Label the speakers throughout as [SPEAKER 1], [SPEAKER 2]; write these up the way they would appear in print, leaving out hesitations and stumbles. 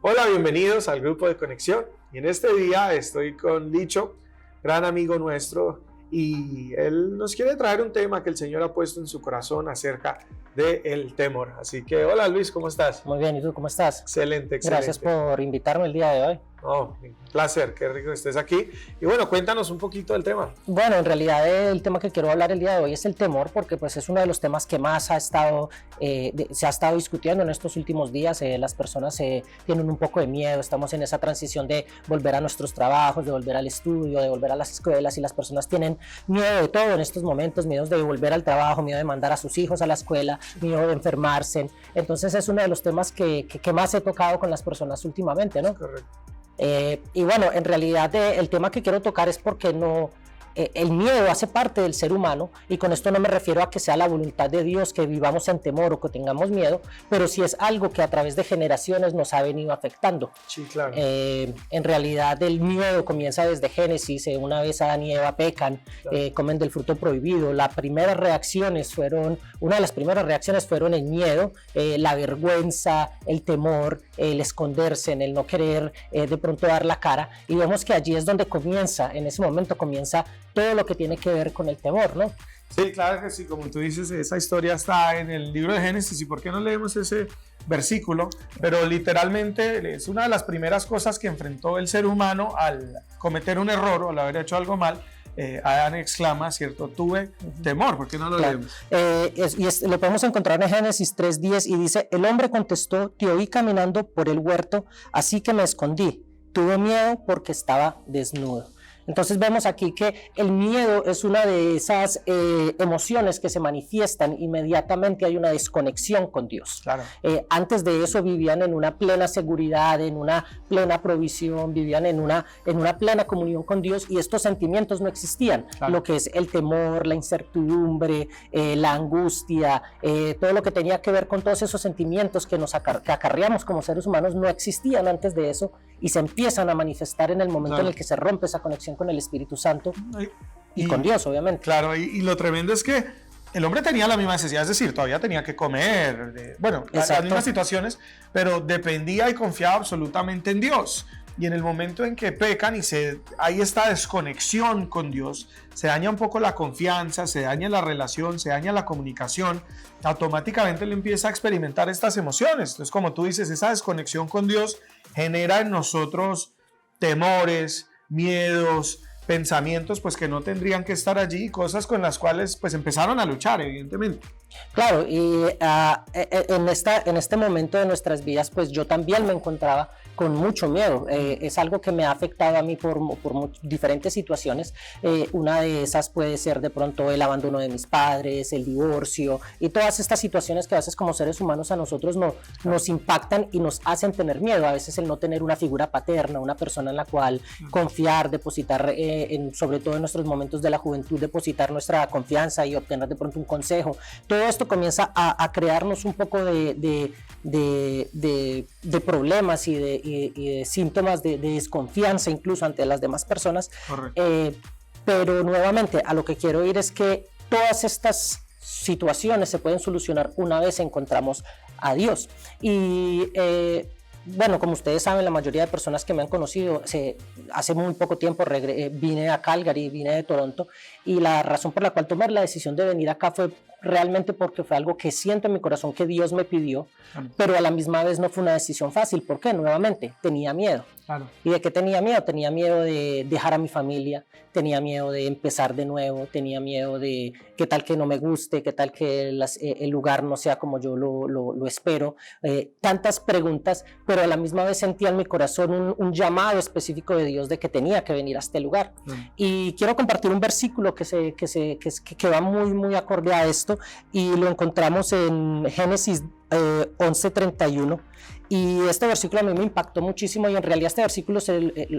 [SPEAKER 1] Hola, bienvenidos al grupo de conexión. Y en este día estoy con Licho, gran amigo nuestro, y él nos quiere traer un tema que el Señor ha puesto en su corazón acerca del temor. Así que, hola Luis, ¿cómo estás?
[SPEAKER 2] Muy bien, ¿y tú cómo estás?
[SPEAKER 1] Excelente, excelente.
[SPEAKER 2] Gracias por invitarme el día de hoy.
[SPEAKER 1] Oh, un placer, qué rico que estés aquí. Y bueno, cuéntanos un poquito del tema.
[SPEAKER 2] Bueno, en realidad el tema que quiero hablar el día de hoy es el temor, porque pues es uno de los temas que más se ha estado discutiendo en estos últimos días. Las personas tienen un poco de miedo, estamos en esa transición de volver a nuestros trabajos, de volver al estudio, de volver a las escuelas, y las personas tienen miedo de todo en estos momentos, miedo de volver al trabajo, miedo de mandar a sus hijos a la escuela, miedo de enfermarse. Entonces es uno de los temas que más he tocado con las personas últimamente, ¿no?
[SPEAKER 1] Correcto.
[SPEAKER 2] Y bueno, en realidad el tema que quiero tocar es porque el miedo hace parte del ser humano, y con esto no me refiero a que sea la voluntad de Dios que vivamos en temor o que tengamos miedo, pero sí es algo que a través de generaciones nos ha venido afectando.
[SPEAKER 1] Sí, claro.
[SPEAKER 2] En realidad el miedo comienza desde Génesis. Una vez Adán y Eva pecan, claro, comen del fruto prohibido. Una de las primeras reacciones fueron el miedo, la vergüenza, el temor, el esconderse, en el no querer de pronto dar la cara, y vemos que allí es donde en ese momento comienza todo lo que tiene que ver con el temor, ¿no?
[SPEAKER 1] Sí, claro que sí, como tú dices, esa historia está en el libro de Génesis, y ¿por qué no leemos ese versículo? Pero literalmente es una de las primeras cosas que enfrentó el ser humano al cometer un error o al haber hecho algo mal. Adán exclama, ¿cierto? Tuve temor. ¿Por qué no lo leemos?
[SPEAKER 2] Lo podemos encontrar en Génesis 3:10, y dice: el hombre contestó, te oí caminando por el huerto, así que me escondí. Tuve miedo porque estaba desnudo. Entonces vemos aquí que el miedo es una de esas emociones que se manifiestan inmediatamente. Hay una desconexión con Dios.
[SPEAKER 1] Claro.
[SPEAKER 2] Antes de eso vivían en una plena seguridad, en una plena provisión, vivían en una plena comunión con Dios, y estos sentimientos no existían. Claro. Lo que es el temor, la incertidumbre, la angustia, todo lo que tenía que ver con todos esos sentimientos que acarreamos como seres humanos no existían antes de eso, y se empiezan a manifestar en el momento, claro, en el que se rompe esa conexión con el Espíritu Santo y con Dios, obviamente.
[SPEAKER 1] Claro, y lo tremendo es que el hombre tenía la misma necesidad, es decir, todavía tenía que comer, las mismas situaciones, pero dependía y confiaba absolutamente en Dios. Y en el momento en que pecan y hay esta desconexión con Dios, se daña un poco la confianza, se daña la relación, se daña la comunicación, automáticamente él empieza a experimentar estas emociones. Entonces, como tú dices, esa desconexión con Dios genera en nosotros temores, miedos, pensamientos pues que no tendrían que estar allí, cosas con las cuales pues empezaron a luchar, evidentemente.
[SPEAKER 2] Claro, y en este momento de nuestras vidas pues yo también me encontraba con mucho miedo. Es algo que me ha afectado a mí por diferentes situaciones. Una de esas puede ser de pronto el abandono de mis padres, el divorcio, y todas estas situaciones que a veces como seres humanos a nosotros nos impactan y nos hacen tener miedo. A veces el no tener una figura paterna, una persona en la cual confiar, depositar, sobre todo en nuestros momentos de la juventud, depositar nuestra confianza y obtener de pronto un consejo. Todo esto comienza a crearnos un poco de problemas y de síntomas de desconfianza incluso ante las demás personas. Pero nuevamente a lo que quiero ir es que todas estas situaciones se pueden solucionar una vez encontramos a Dios. Y bueno, como ustedes saben, la mayoría de personas que me han conocido, hace muy poco tiempo vine a Calgary, vine de Toronto, y la razón por la cual tomé la decisión de venir acá fue realmente porque fue algo que siento en mi corazón que Dios me pidió, pero a la misma vez no fue una decisión fácil. ¿Por qué? Nuevamente, tenía miedo. Claro. ¿Y de qué tenía miedo? Tenía miedo de dejar a mi familia, tenía miedo de empezar de nuevo, tenía miedo de qué tal que no me guste, qué tal que el lugar no sea como yo lo espero. Tantas preguntas, pero a la misma vez sentía en mi corazón un llamado específico de Dios de que tenía que venir a este lugar. Y quiero compartir un versículo que va muy, muy acorde a esto, y lo encontramos en Génesis 11:31. Y este versículo a mí me impactó muchísimo, y en realidad este versículo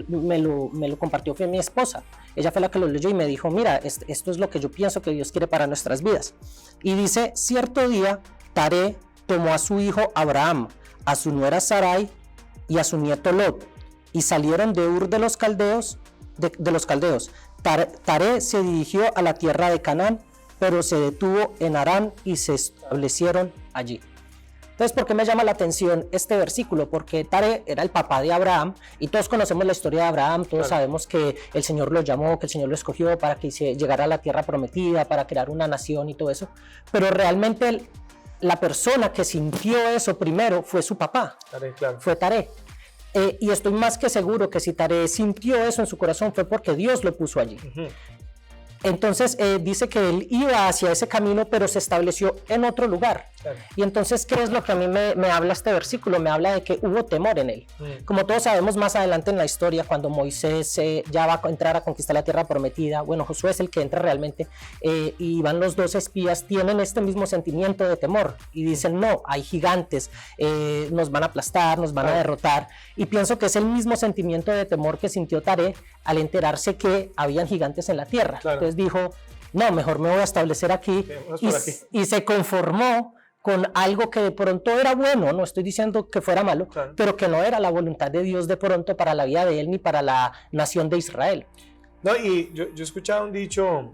[SPEAKER 2] me lo compartió fue mi esposa. Ella fue la que lo leyó y me dijo: mira, esto es lo que yo pienso que Dios quiere para nuestras vidas. Y dice: cierto día Taré tomó a su hijo Abraham, a su nuera Sarai y a su nieto Lot, y salieron de Ur de los Caldeos. Taré se dirigió a la tierra de Canaán, pero se detuvo en Harán y se establecieron allí. Entonces, ¿por qué me llama la atención este versículo? Porque Taré era el papá de Abraham y todos conocemos la historia de Abraham, todos sabemos que el Señor lo llamó, que el Señor lo escogió para que llegara a la tierra prometida, para crear una nación y todo eso, pero realmente la persona que sintió eso primero fue su papá, fue Taré. Y estoy más que seguro que si Taré sintió eso en su corazón fue porque Dios lo puso allí. Entonces dice que él iba hacia ese camino, pero se estableció en otro lugar. Claro. Y entonces, ¿qué es lo que a mí me habla este versículo? Me habla de que hubo temor en él. Como todos sabemos más adelante en la historia, cuando Moisés ya va a entrar a conquistar la tierra prometida, bueno, Josué es el que entra realmente, y van los 2 espías, tienen este mismo sentimiento de temor y dicen, no, hay gigantes, nos van a aplastar, nos van a derrotar. Y pienso que es el mismo sentimiento de temor que sintió Taré al enterarse que habían gigantes en la tierra. Claro. Entonces dijo, no, mejor me voy a establecer aquí. Y se conformó con algo que de pronto era bueno, no estoy diciendo que fuera malo, claro, pero que no era la voluntad de Dios de pronto para la vida de él ni para la nación de Israel.
[SPEAKER 1] No, y yo escuchaba un dicho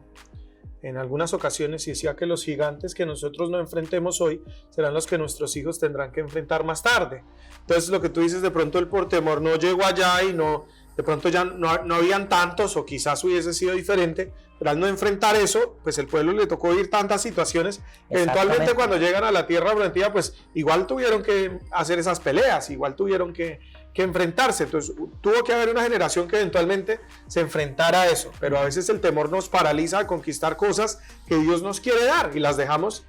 [SPEAKER 1] en algunas ocasiones y decía que los gigantes que nosotros no enfrentemos hoy serán los que nuestros hijos tendrán que enfrentar más tarde. Entonces lo que tú dices, de pronto él por temor no llegó allá y no, de pronto ya no habían tantos, o quizás hubiese sido diferente, pero al no enfrentar eso, pues el pueblo le tocó vivir tantas situaciones, eventualmente cuando llegan a la tierra prometida, pues igual tuvieron que hacer esas peleas, igual tuvieron que enfrentarse. Entonces tuvo que haber una generación que eventualmente se enfrentara a eso, pero a veces el temor nos paraliza a conquistar cosas que Dios nos quiere dar y las dejamos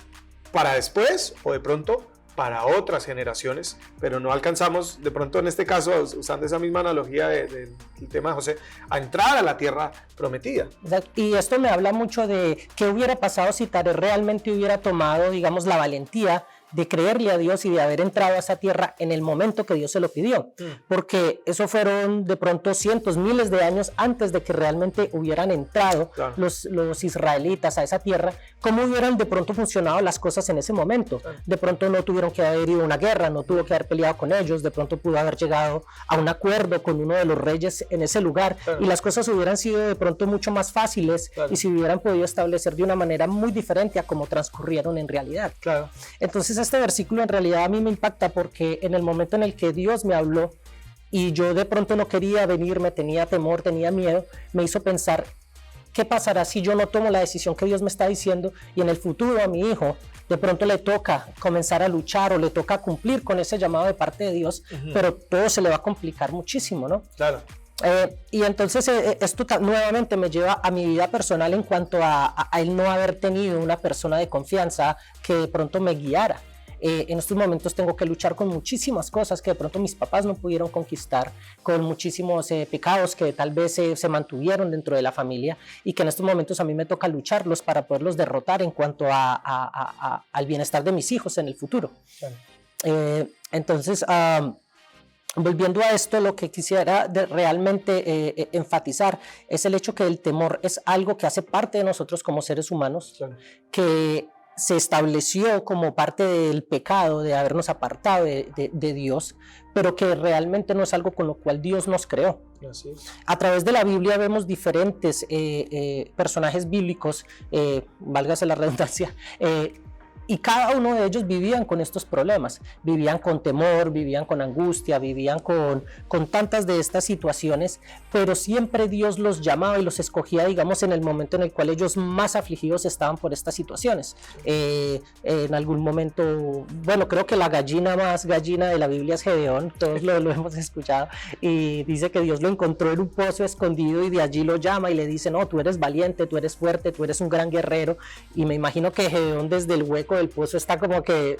[SPEAKER 1] para después, o de pronto para otras generaciones, pero no alcanzamos, de pronto en este caso, usando esa misma analogía del tema de José, a entrar a la tierra prometida.
[SPEAKER 2] Y esto me habla mucho de qué hubiera pasado si Taré realmente hubiera tomado, digamos, la valentía de creerle a Dios y de haber entrado a esa tierra en el momento que Dios se lo pidió, porque eso fueron de pronto cientos, miles de años antes de que realmente hubieran entrado los israelitas a esa tierra. ¿Cómo hubieran de pronto funcionado las cosas en ese momento? De pronto no tuvieron que haber ido a una guerra, no tuvo que haber peleado con ellos, de pronto pudo haber llegado a un acuerdo con uno de los reyes en ese lugar, y las cosas hubieran sido de pronto mucho más fáciles, y se hubieran podido establecer de una manera muy diferente a cómo transcurrieron en realidad. Entonces este versículo en realidad a mí me impacta porque en el momento en el que Dios me habló y yo de pronto no quería venirme, tenía temor, tenía miedo, me hizo pensar, ¿qué pasará si yo no tomo la decisión que Dios me está diciendo y en el futuro a mi hijo de pronto le toca comenzar a luchar o le toca cumplir con ese llamado de parte de Dios, pero todo se le va a complicar muchísimo, ¿no?
[SPEAKER 1] Claro.
[SPEAKER 2] Y entonces esto nuevamente me lleva a mi vida personal en cuanto a él no haber tenido una persona de confianza que de pronto me guiara. En estos momentos tengo que luchar con muchísimas cosas que de pronto mis papás no pudieron conquistar, con muchísimos pecados que tal vez se mantuvieron dentro de la familia y que en estos momentos a mí me toca lucharlos para poderlos derrotar en cuanto al bienestar de mis hijos en el futuro. Entonces, volviendo a esto, lo que quisiera realmente enfatizar es el hecho que el temor es algo que hace parte de nosotros como seres humanos, que se estableció como parte del pecado de habernos apartado de Dios, pero que realmente no es algo con lo cual Dios nos creó. A través de la Biblia vemos diferentes personajes bíblicos, válgase la redundancia, y cada uno de ellos vivían con estos problemas, vivían con temor, vivían con angustia, vivían con tantas de estas situaciones, pero siempre Dios los llamaba y los escogía, digamos, en el momento en el cual ellos más afligidos estaban por estas situaciones. En algún momento, bueno, creo que la gallina más gallina de la Biblia es Gedeón, todos lo hemos escuchado, y dice que Dios lo encontró en un pozo escondido y de allí lo llama y le dice, no, tú eres valiente, tú eres fuerte, tú eres un gran guerrero, y me imagino que Gedeón desde el hueco del pozo está como que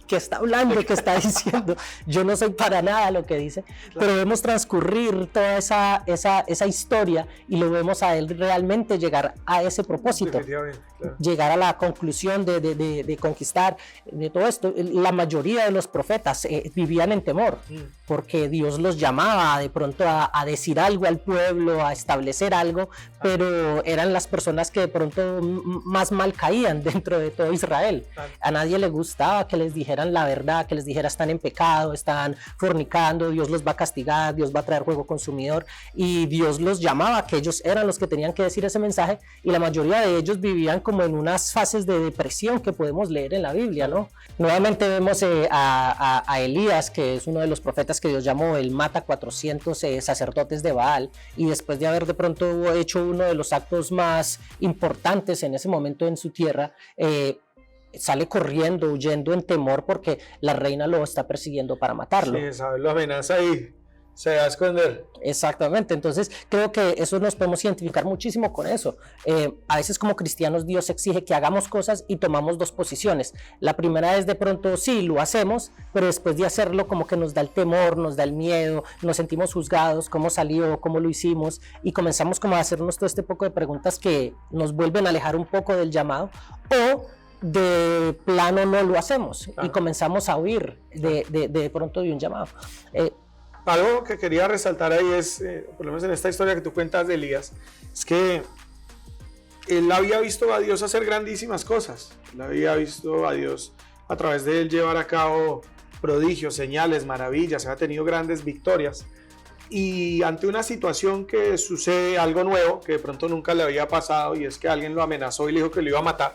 [SPEAKER 2] está hablando, que está diciendo, yo no soy para nada lo que dice, pero vemos transcurrir toda esa historia y lo vemos a él realmente llegar a ese propósito, llegar a la conclusión de conquistar de todo esto. La mayoría de los profetas vivían en temor, porque Dios los llamaba de pronto a decir algo al pueblo, a establecer algo, pero eran las personas que de pronto más mal caían dentro de todo Israel. A nadie le gustaba que les dijera dijeran la verdad, que les dijera están en pecado, están fornicando, Dios los va a castigar, Dios va a traer fuego consumidor, y Dios los llamaba, que ellos eran los que tenían que decir ese mensaje, y la mayoría de ellos vivían como en unas fases de depresión que podemos leer en la Biblia, ¿no? Nuevamente vemos a Elías, que es uno de los profetas que Dios llamó, él mata 400 sacerdotes de Baal, y después de haber de pronto hecho uno de los actos más importantes en ese momento en su tierra, sale corriendo, huyendo en temor porque la reina lo está persiguiendo para matarlo.
[SPEAKER 1] Sí, ¿sabes? Lo amenaza y se va a esconder.
[SPEAKER 2] Exactamente, entonces creo que eso nos podemos identificar muchísimo con eso. A veces como cristianos Dios exige que hagamos cosas y tomamos dos posiciones. La primera es de pronto sí, lo hacemos, pero después de hacerlo como que nos da el temor, nos da el miedo, nos sentimos juzgados, cómo salió, cómo lo hicimos, y comenzamos como a hacernos todo este poco de preguntas que nos vuelven a alejar un poco del llamado, o de plano no lo hacemos, claro, y comenzamos a huir de pronto de un llamado.
[SPEAKER 1] Algo que quería resaltar ahí es, por lo menos en esta historia que tú cuentas de Elías, es que él había visto a Dios hacer grandísimas cosas. Él había visto a Dios a través de él llevar a cabo prodigios, señales, maravillas, ha tenido grandes victorias. Y ante una situación que sucede algo nuevo, que de pronto nunca le había pasado, y es que alguien lo amenazó y le dijo que lo iba a matar,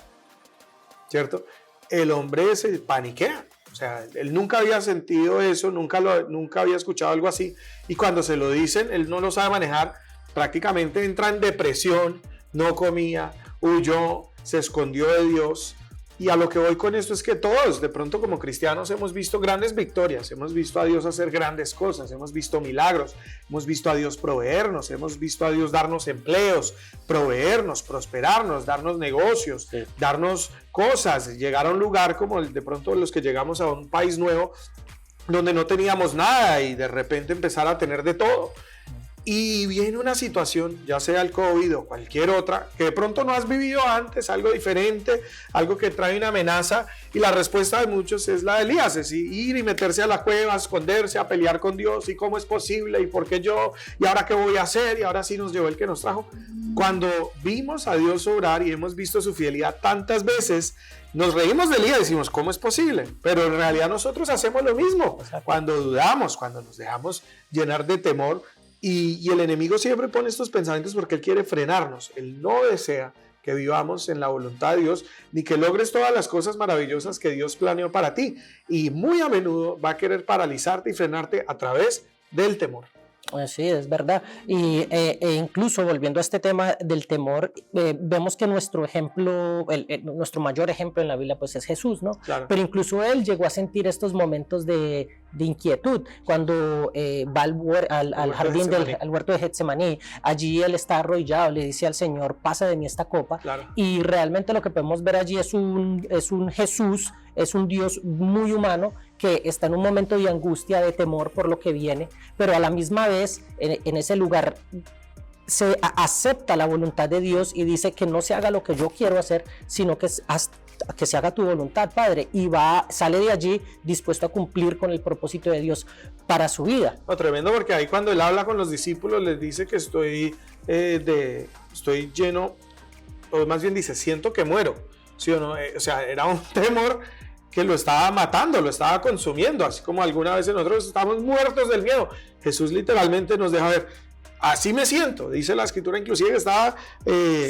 [SPEAKER 1] ¿cierto? El hombre se paniquea. O sea, él nunca había sentido eso, nunca había escuchado algo así, y cuando se lo dicen, él no lo sabe manejar, prácticamente entra en depresión, no comía, huyó, se escondió de Dios. Y a lo que voy con esto es que todos, de pronto como cristianos, hemos visto grandes victorias, hemos visto a Dios hacer grandes cosas, hemos visto milagros, hemos visto a Dios proveernos, hemos visto a Dios darnos empleos, proveernos, prosperarnos, darnos negocios, sí, darnos cosas, llegar a un lugar como de pronto los que llegamos a un país nuevo donde no teníamos nada y de repente empezar a tener de todo. Y viene una situación, ya sea el COVID o cualquier otra, que de pronto no has vivido antes, algo diferente, algo que trae una amenaza, y la respuesta de muchos es la de Elías, es ir y meterse a la cueva, a esconderse, a pelear con Dios, y cómo es posible, y por qué yo, y ahora qué voy a hacer, y ahora sí nos llevó el que nos trajo. Cuando vimos a Dios obrar y hemos visto su fidelidad tantas veces, nos reímos de Elías y decimos, ¿cómo es posible? Pero en realidad nosotros hacemos lo mismo, cuando dudamos, cuando nos dejamos llenar de temor. Y el enemigo siempre pone estos pensamientos porque él quiere frenarnos. Él no desea que vivamos en la voluntad de Dios, ni que logres todas las cosas maravillosas que Dios planeó para ti. Y muy a menudo va a querer paralizarte y frenarte a través del temor.
[SPEAKER 2] Sí, es verdad. Y incluso volviendo a este tema del temor, vemos que nuestro ejemplo, nuestro mayor ejemplo en la Biblia pues es Jesús, ¿no? Claro. Pero incluso él llegó a sentir estos momentos de inquietud cuando va al jardín al huerto de Getsemaní. Allí él está arrodillado, le dice al Señor, pasa de mí esta copa. Claro. Y realmente lo que podemos ver allí es un Jesús, es un Dios muy humano que está en un momento de angustia, de temor por lo que viene, pero a la misma vez en ese lugar se acepta la voluntad de Dios y dice que no se haga lo que yo quiero hacer, sino que se haga tu voluntad, Padre, y sale de allí dispuesto a cumplir con el propósito de Dios para su vida.
[SPEAKER 1] No, tremendo, porque ahí cuando él habla con los discípulos les dice que estoy lleno, o más bien dice, siento que muero, ¿sí o no? O sea, era un temor que lo estaba matando, lo estaba consumiendo, así como alguna vez nosotros estamos muertos del miedo. Jesús literalmente nos deja ver, así me siento, dice la escritura inclusive que estaba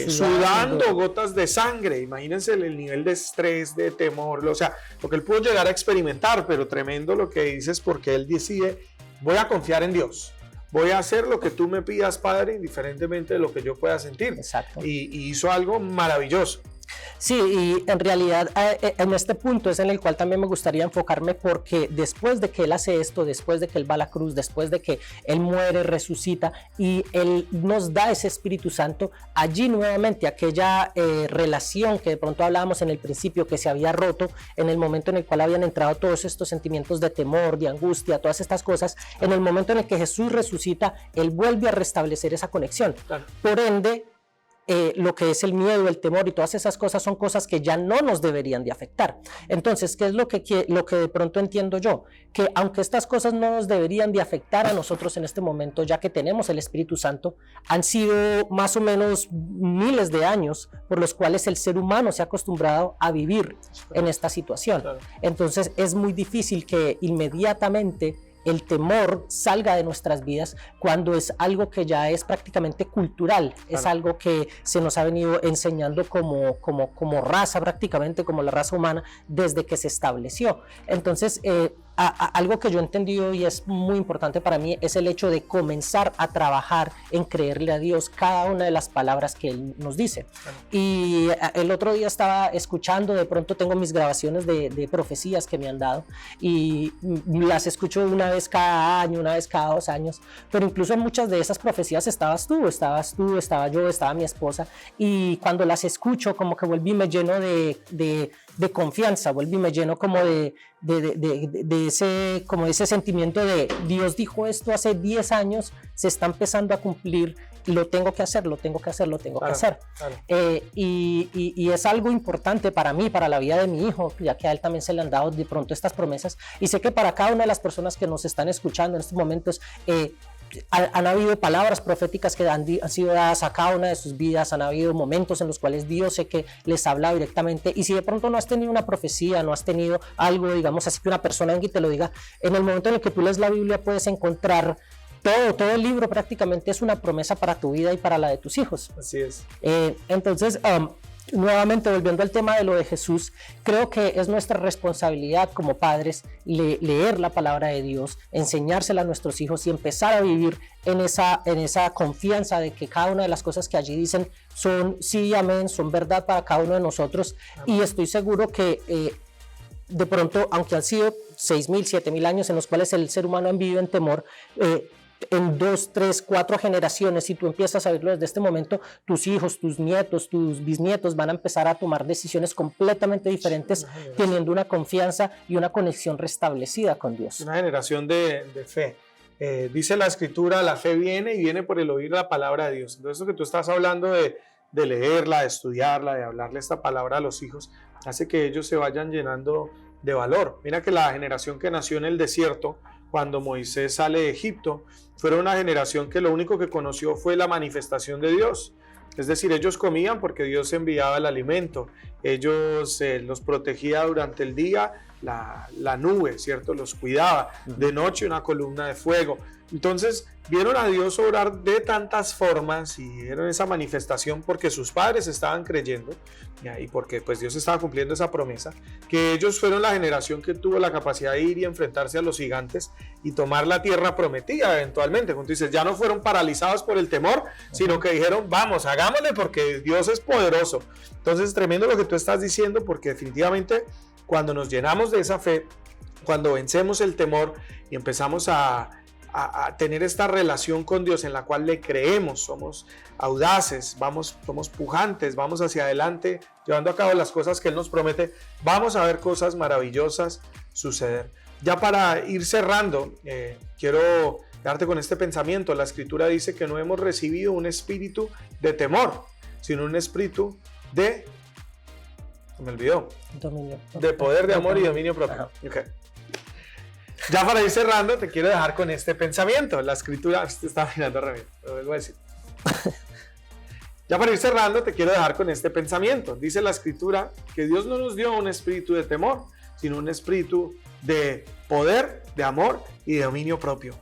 [SPEAKER 1] sudando gotas de sangre. Imagínense el nivel de estrés, de temor, o sea, lo que él pudo llegar a experimentar, pero tremendo lo que dices, porque él decide, voy a confiar en Dios. Voy a hacer lo que tú me pidas, Padre, indiferentemente de lo que yo pueda sentir.
[SPEAKER 2] Exacto.
[SPEAKER 1] Y hizo algo maravilloso.
[SPEAKER 2] Sí, y en realidad en este punto es en el cual también me gustaría enfocarme, porque después de que él hace esto, después de que él va a la cruz, después de que él muere, resucita y él nos da ese Espíritu Santo, allí nuevamente aquella relación que de pronto hablábamos en el principio que se había roto en el momento en el cual habían entrado todos estos sentimientos de temor, de angustia, todas estas cosas, en el momento en el que Jesús resucita, él vuelve a restablecer esa conexión. Claro. Por ende, lo que es el miedo, el temor y todas esas cosas son cosas que ya no nos deberían de afectar. Entonces, ¿qué es lo que de pronto entiendo yo? Que aunque estas cosas no nos deberían de afectar a nosotros en este momento, ya que tenemos el Espíritu Santo, han sido más o menos miles de años por los cuales el ser humano se ha acostumbrado a vivir en esta situación. Entonces, es muy difícil que inmediatamente el temor salga de nuestras vidas cuando es algo que ya es prácticamente cultural, es algo que se nos ha venido enseñando como raza, prácticamente como la raza humana desde que se estableció. Entonces, algo que yo he entendido y es muy importante para mí es el hecho de comenzar a trabajar en creerle a Dios cada una de las palabras que Él nos dice. Y el otro día estaba escuchando, de pronto tengo mis grabaciones de profecías que me han dado y las escucho una vez cada año, una vez cada 2 años, pero incluso en muchas de esas profecías estaba yo, estaba mi esposa, y cuando las escucho como que vuelvo y me lleno de confianza, vuelvo y me lleno como de ese sentimiento de Dios dijo esto hace 10 años, se está empezando a cumplir, lo tengo que hacer. Claro. Y es algo importante para mí, para la vida de mi hijo, ya que a él también se le han dado de pronto estas promesas, y sé que para cada una de las personas que nos están escuchando en estos momentos, han habido palabras proféticas que han sido dadas a cada una de sus vidas, han habido momentos en los cuales Dios sé que les habla directamente, y si de pronto no has tenido una profecía, no has tenido algo, digamos así, que una persona venga y te lo diga, en el momento en el que tú lees la Biblia puedes encontrar todo el libro prácticamente es una promesa para tu vida y para la de tus hijos.
[SPEAKER 1] Así es.
[SPEAKER 2] Entonces, nuevamente volviendo al tema de lo de Jesús, creo que es nuestra responsabilidad como padres leer la palabra de Dios, enseñársela a nuestros hijos y empezar a vivir en esa confianza de que cada una de las cosas que allí dicen son sí y amén, son verdad para cada uno de nosotros. Amén. Y estoy seguro que de pronto, aunque han sido 6,000, 7,000 años en los cuales el ser humano ha vivido en temor, en 2, 3, 4 generaciones, si tú empiezas a verlo desde este momento, tus hijos, tus nietos, tus bisnietos van a empezar a tomar decisiones completamente diferentes, teniendo una confianza y una conexión restablecida con Dios.
[SPEAKER 1] Una generación de fe. Dice la Escritura, la fe viene y viene por el oír la palabra de Dios. Entonces, eso que tú estás hablando de leerla, de estudiarla, de hablarle esta palabra a los hijos, hace que ellos se vayan llenando de valor. Mira que la generación que nació en el desierto, cuando Moisés sale de Egipto, fueron una generación que lo único que conoció fue la manifestación de Dios. Es decir, ellos comían porque Dios enviaba el alimento. Ellos los protegía durante el día, la nube, ¿cierto? Los cuidaba. De noche una columna de fuego. Entonces vieron a Dios obrar de tantas formas y vieron esa manifestación porque sus padres estaban creyendo, ¿ya? Y porque pues Dios estaba cumpliendo esa promesa, que ellos fueron la generación que tuvo la capacidad de ir y enfrentarse a los gigantes y tomar la tierra prometida eventualmente. Como tú dices, ya no fueron paralizados por el temor, sino que dijeron, vamos, hagámosle porque Dios es poderoso. Entonces, tremendo lo que tú estás diciendo, porque definitivamente cuando nos llenamos de esa fe, cuando vencemos el temor y empezamos a tener esta relación con Dios en la cual le creemos, somos audaces, somos pujantes, vamos hacia adelante, llevando a cabo las cosas que Él nos promete, vamos a ver cosas maravillosas suceder. Ya para ir cerrando, quiero darte con este pensamiento. La Escritura dice que no hemos recibido un espíritu de temor, sino un espíritu de... me olvidó.
[SPEAKER 2] Dominio.
[SPEAKER 1] De poder, de amor y dominio propio. Okay. Ya para ir cerrando, te quiero dejar con este pensamiento. La Escritura... te estaba mirando Ramiro, lo vuelvo a decir. Ya para ir cerrando, te quiero dejar con este pensamiento. Dice la Escritura que Dios no nos dio un espíritu de temor, sino un espíritu de poder, de amor y de dominio propio.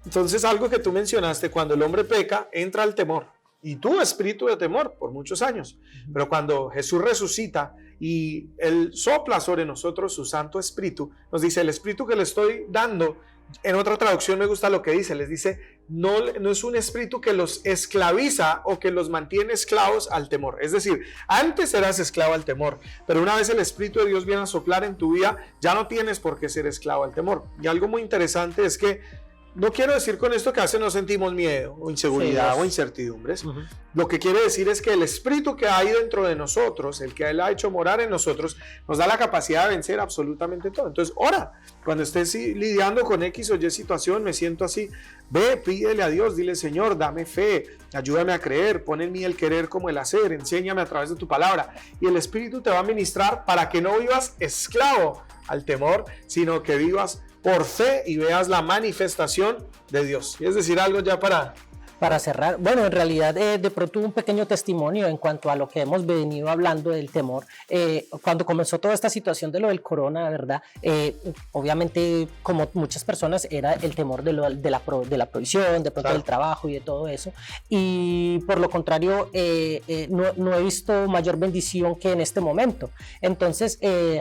[SPEAKER 1] Entonces, algo que tú mencionaste, cuando el hombre peca, entra el temor. Y tuvo espíritu de temor por muchos años. Pero cuando Jesús resucita y Él sopla sobre nosotros su Santo Espíritu, nos dice, el espíritu que le estoy dando, en otra traducción me gusta lo que dice, les dice, no es un espíritu que los esclaviza o que los mantiene esclavos al temor. Es decir, antes eras esclavo al temor, pero una vez el Espíritu de Dios viene a soplar en tu vida, ya no tienes por qué ser esclavo al temor. Y algo muy interesante es que no quiero decir con esto que a veces no sentimos miedo o inseguridad o incertidumbres. Lo que quiere decir es que el espíritu que hay dentro de nosotros, el que Él ha hecho morar en nosotros, nos da la capacidad de vencer absolutamente todo. Entonces, ora, cuando estés lidiando con X o Y situación, me siento así, ve, pídele a Dios, dile, Señor, dame fe, ayúdame a creer, pon en mí el querer como el hacer, enséñame a través de tu palabra. Y el Espíritu te va a ministrar para que no vivas esclavo al temor, sino que vivas por fe y veas la manifestación de Dios. Es decir, algo ya para
[SPEAKER 2] cerrar. Bueno, en realidad de pronto un pequeño testimonio en cuanto a lo que hemos venido hablando del temor. Cuando comenzó toda esta situación de lo del corona, ¿verdad? Obviamente, como muchas personas, era el temor de la provisión, de pronto del trabajo y de todo eso. Y por lo contrario, no he visto mayor bendición que en este momento. Entonces,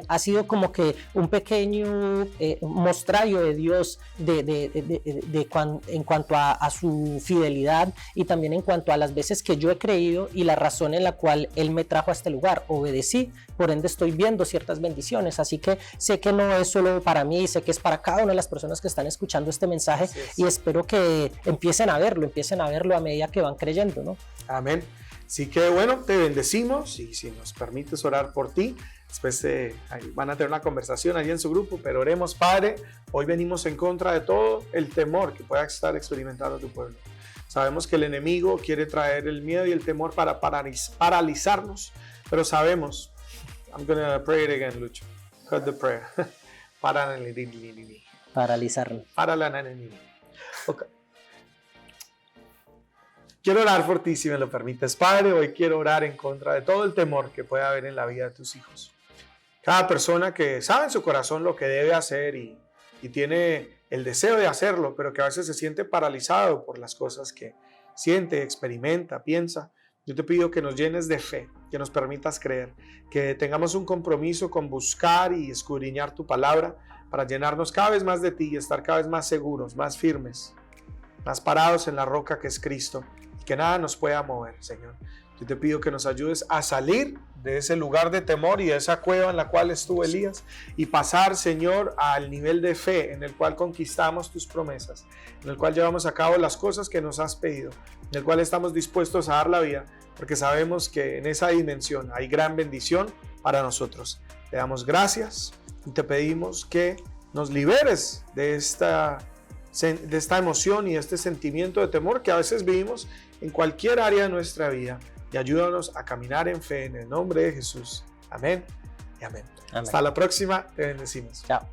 [SPEAKER 2] ha sido como que un pequeño mostrario de Dios en cuanto a su fidelidad, y también en cuanto a las veces que yo he creído y la razón en la cual Él me trajo a este lugar. Obedecí, por ende estoy viendo ciertas bendiciones, así que sé que no es solo para mí, sé que es para cada una de las personas que están escuchando este mensaje, y espero que empiecen a verlo a medida que van creyendo, ¿no?
[SPEAKER 1] Amén. Así que bueno, te bendecimos, y si nos permites orar por ti, después van a tener una conversación allí en su grupo, pero oremos. Padre, hoy venimos en contra de todo el temor que pueda estar experimentando tu pueblo. Sabemos que el enemigo quiere traer el miedo y el temor para paralizarnos, pero sabemos, I'm going to pray it again, Lucho, cut the prayer,
[SPEAKER 2] paralizarnos.
[SPEAKER 1] Okay. Quiero orar por ti, si me lo permites, Padre. Hoy quiero orar en contra de todo el temor que pueda haber en la vida de tus hijos. Cada persona que sabe en su corazón lo que debe hacer y tiene el deseo de hacerlo, pero que a veces se siente paralizado por las cosas que siente, experimenta, piensa. Yo te pido que nos llenes de fe, que nos permitas creer, que tengamos un compromiso con buscar y escudriñar tu palabra para llenarnos cada vez más de ti y estar cada vez más seguros, más firmes, más parados en la roca que es Cristo, y que nada nos pueda mover, Señor. Yo te pido que nos ayudes a salir de ese lugar de temor y de esa cueva en la cual estuvo Elías, y pasar, Señor, al nivel de fe en el cual conquistamos tus promesas, en el cual llevamos a cabo las cosas que nos has pedido, en el cual estamos dispuestos a dar la vida, porque sabemos que en esa dimensión hay gran bendición para nosotros. Te damos gracias y te pedimos que nos liberes de esta emoción y este sentimiento de temor que a veces vivimos en cualquier área de nuestra vida, y ayúdanos a caminar en fe en el nombre de Jesús. Amén y amén. Hasta la próxima. Te bendecimos.
[SPEAKER 2] Chao.